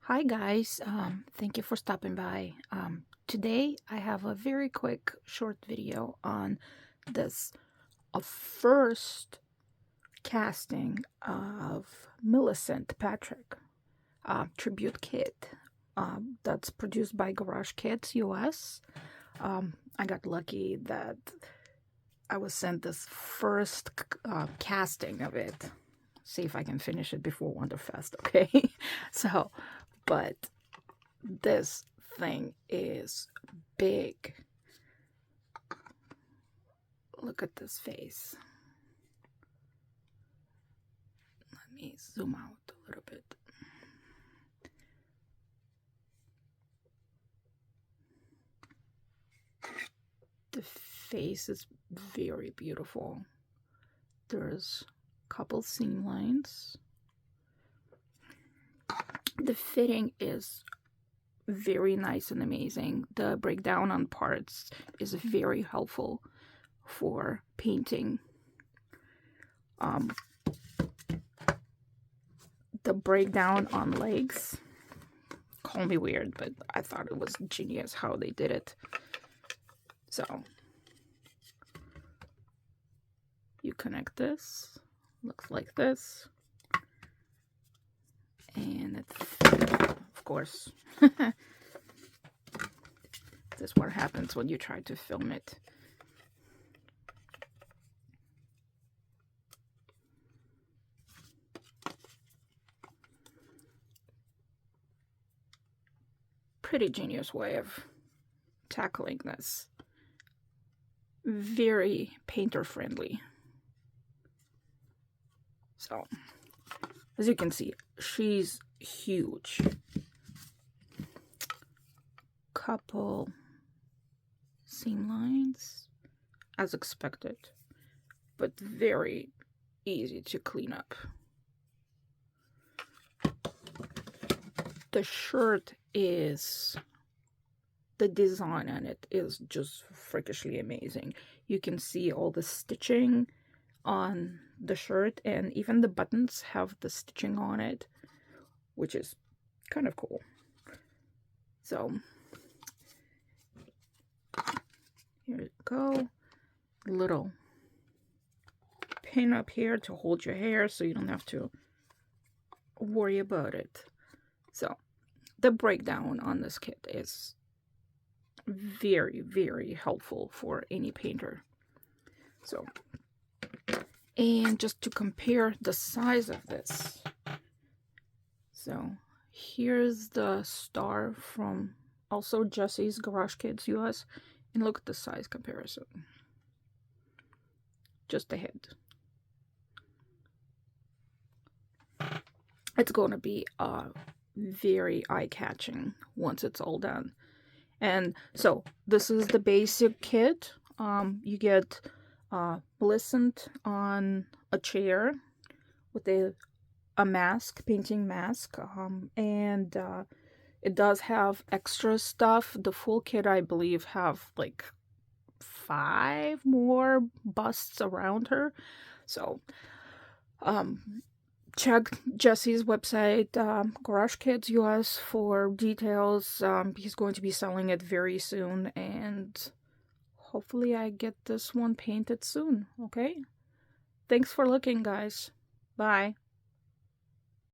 Hi guys, thank you for stopping by. Today I have a very quick short video on this first casting of Milicent Patrick Tribute Kit that's produced by Garage Kits US. I got lucky that I was sent this first casting of it. See if I can finish it before Wonderfest, okay? So, but this thing is big. Look at this face. Let me zoom out a little bit. The face is very beautiful. There's a couple seam lines. The fitting is very nice and amazing. The breakdown on parts is very helpful for painting. The breakdown on legs, call me weird, but I thought it was genius how they did it. So you connect this, looks like this, and it's, of course, this is what happens when you try to film it. Pretty genius way of tackling this. Very painter friendly. So, as you can see, she's huge. Couple seam lines, as expected, but very easy to clean up. The shirt is, the design on it is just freakishly amazing. You can see all the stitching on the shirt, and even the buttons have the stitching on it, which is kind of cool. So here you go. Little pin up here to hold your hair so you don't have to worry about it. So the breakdown on this kit is very, very helpful for any painter. So, and just to compare the size of this, so here's the star from also Jesse's Garage Kits US, and look at the size comparison. Just a hint. It's going to be very eye-catching once it's all done. And so this is the basic kit. You get Milicent on a chair with a mask, painting mask, and it does have extra stuff. The full kit, I believe, have like 5 more busts around her. So check Jesse's website, Garage Kits US, for details. He's going to be selling it very soon, and hopefully I get this one painted soon, okay? Thanks for looking, guys. Bye.